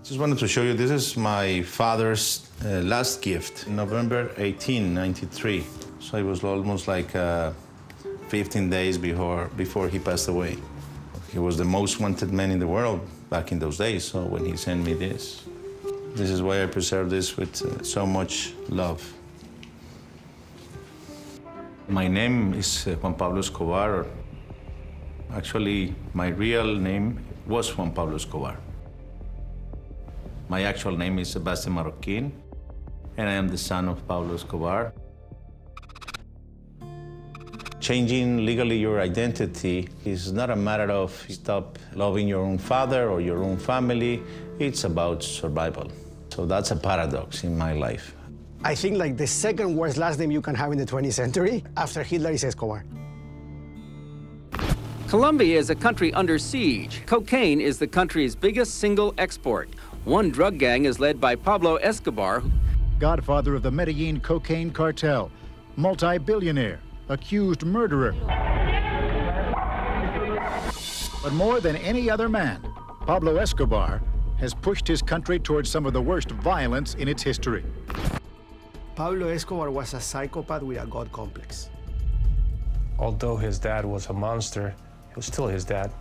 Just wanted to show you, this is my father's last gift, November 18, 93. So it was almost like 15 days before he passed away. He was the most wanted man in the world back in those days, so when he sent me this is why I preserve this with so much love. My name is Juan Pablo Escobar. Actually, my real name was Juan Pablo Escobar. My actual name is Sebastian Marroquin, and I am the son of Pablo Escobar. Changing legally your identity is not a matter of stop loving your own father or your own family. It's about survival. So that's a paradox in my life. I think like the second worst last name you can have in the 20th century after Hitler is Escobar. Colombia is a country under siege. Cocaine is the country's biggest single export. One drug gang is led by Pablo Escobar, godfather of the Medellin cocaine cartel, multi-billionaire, accused murderer. But more than any other man, Pablo Escobar has pushed his country towards some of the worst violence in its history. Pablo Escobar was a psychopath with a God complex. Although his dad was a monster, he was still his dad.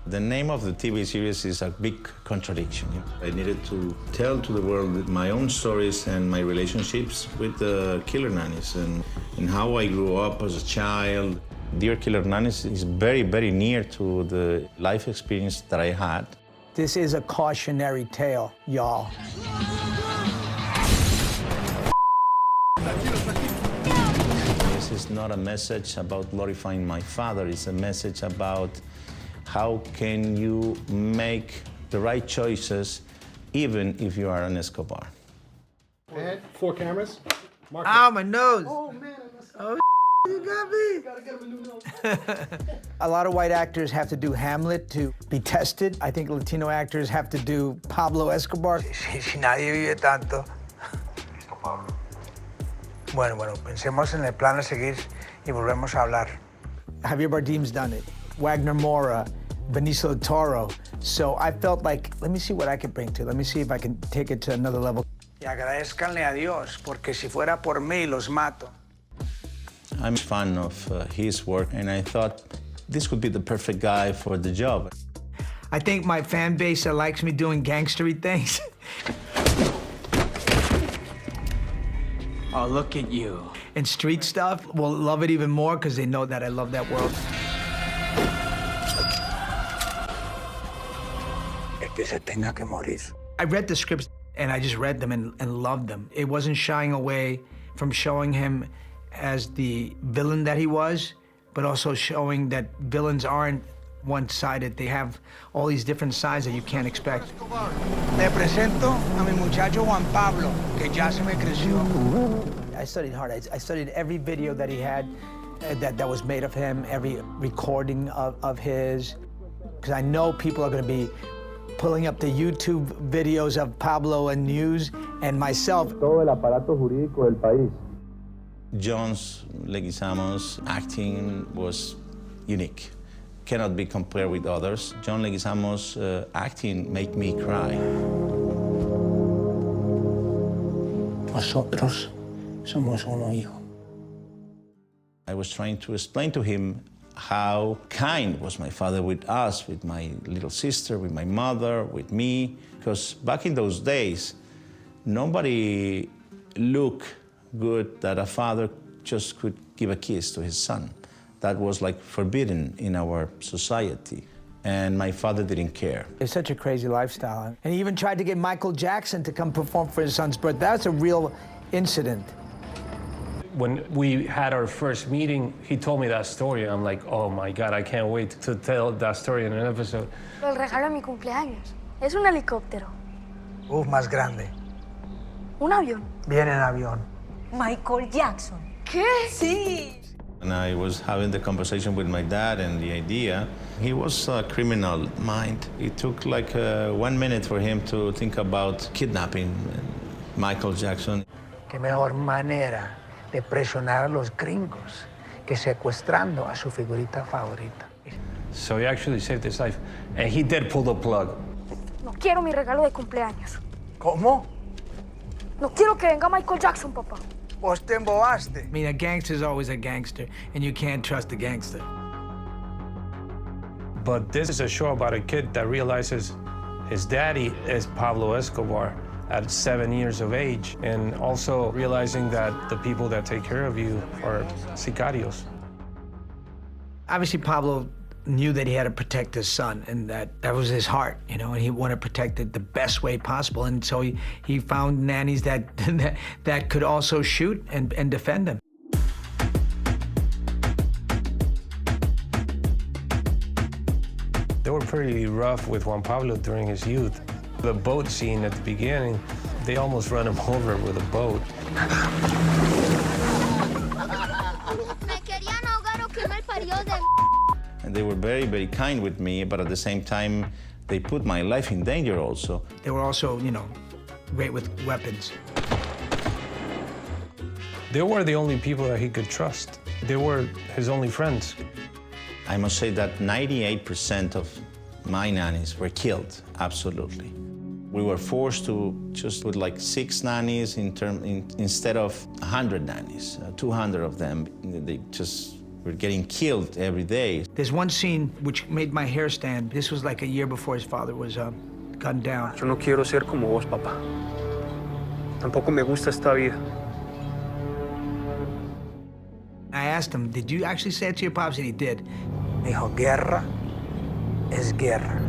The name of the TV series is a big contradiction. I needed to tell to the world my own stories and my relationships with the killer nannies and how I grew up as a child. Dear Killer Nannies is very, very near to the life experience that I had. This is a cautionary tale, y'all. This is not a message about glorifying my father. It's a message about how can you make the right choices even if you are an Escobar. And 4 cameras. Ow, my nose. Oh, man. Oh, you got me. Gotta get him a new nose. A lot of white actors have to do Hamlet to be tested. I think Latino actors have to do Pablo Escobar. Si nadie vive tanto. Pablo. Bueno, pensemos en el plan a seguir y volvemos a hablar. Javier Bardem's done it. Wagner Moura, Benicio del Toro. So I felt like, let me see what I can bring to it. Let me see if I can take it to another level. Y agradezcanle a Dios, porque si fuera por mí, los mato. I'm a fan of his work, and I thought this would be the perfect guy for the job. I think my fan base that likes me doing gangstery things. Oh, look at you. And street stuff will love it even more because they know that I love that world. Que se tenga que morir. I read the scripts and I just read them and loved them. It wasn't shying away from showing him as the villain that he was, but also showing that villains aren't one-sided. They have all these different sides that you can't expect. Le presento a mi muchacho Juan Pablo, que ya se me creció. I studied hard. I studied every video that he had that was made of him, every recording of his, because I know people are going to be pulling up the YouTube videos of Pablo and News and myself. Todo el aparato jurídico del país. John's Leguizamo's acting was unique. Cannot be compared with others. John Leguizamo's acting made me cry. Nosotros somos uno hijo. I was trying to explain to him how kind was my father with us, with my little sister, with my mother, with me. Because back in those days, nobody looked good that a father just could give a kiss to his son. That was like forbidden in our society. And my father didn't care. It's such a crazy lifestyle. And he even tried to get Michael Jackson to come perform for his son's birthday. That's a real incident. When we had our first meeting, he told me that story. I'm like, oh my God, I can't wait to tell that story in an episode. El regalo de mi cumpleaños es un helicóptero. Más grande. Un avión. Viene en avión. Michael Jackson. ¿Qué? Sí. And I was having the conversation with my dad and the idea. He was a criminal mind. It took like 1 minute for him to think about kidnapping Michael Jackson. Qué mejor manera de presionar a los gringos que secuestrando a su figurita favorita. So he actually saved his life. And he did pull the plug. No quiero mi regalo de cumpleaños. ¿Cómo? No quiero que venga Michael Jackson, papá. Vos te embobaste. I mean, a gangster's always a gangster, and you can't trust a gangster. But this is a show about a kid that realizes his daddy is Pablo Escobar at 7 years of age, and also realizing that the people that take care of you are sicarios. Obviously, Pablo knew that he had to protect his son, and that was his heart, you know, and he wanted to protect it the best way possible. And so he found nannies that that could also shoot and defend him. They were pretty rough with Juan Pablo during his youth. The boat scene at the beginning, they almost run him over with a boat. And they were very, very kind with me, but at the same time, they put my life in danger also. They were also, you know, great with weapons. They were the only people that he could trust. They were his only friends. I must say that 98% of my nannies were killed, absolutely. We were forced to just put like 6 nannies instead of 100 nannies, 200 of them. They just were getting killed every day. There's one scene which made my hair stand. This was like a year before his father was gunned down. Yo no quiero ser como vos, papá. Tampoco me gusta esta vida. I asked him, did you actually say it to your pops? And he did. Me dijo, guerra es guerra.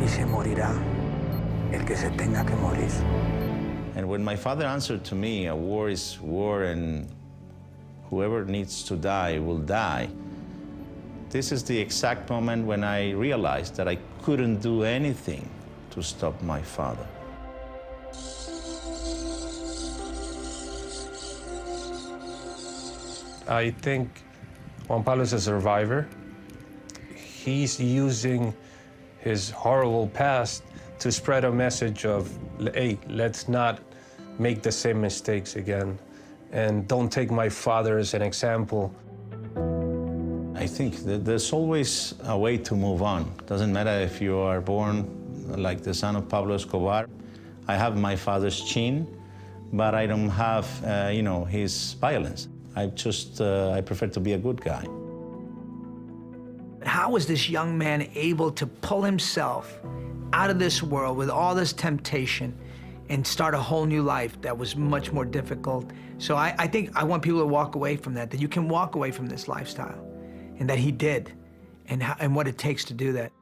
Y se morirá el que se tenga que morir. And when my father answered to me, a war is war and whoever needs to die will die, this is the exact moment when I realized that I couldn't do anything to stop my father. I think Juan Pablo is a survivor. He's using his horrible past to spread a message of, hey, let's not make the same mistakes again, and don't take my father as an example. I think that there's always a way to move on. Doesn't matter if you are born like the son of Pablo Escobar. I have my father's chin, but I don't have, you know, his violence. I prefer to be a good guy. How was this young man able to pull himself out of this world with all this temptation and start a whole new life that was much more difficult? So I think I want people to walk away from that you can walk away from this lifestyle, and that he did, and what it takes to do that.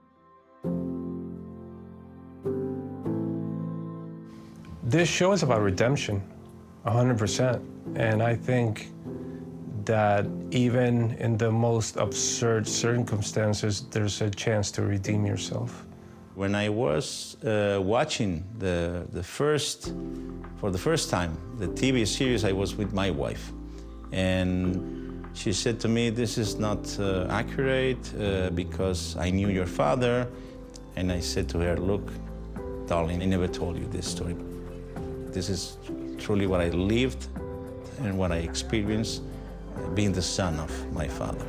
This show is about redemption, 100%. And I think that even in the most absurd circumstances, there's a chance to redeem yourself. When I was watching for the first time, the TV series, I was with my wife. And she said to me, this is not accurate because I knew your father. And I said to her, look, darling, I never told you this story. This is truly what I lived and what I experienced being the son of my father.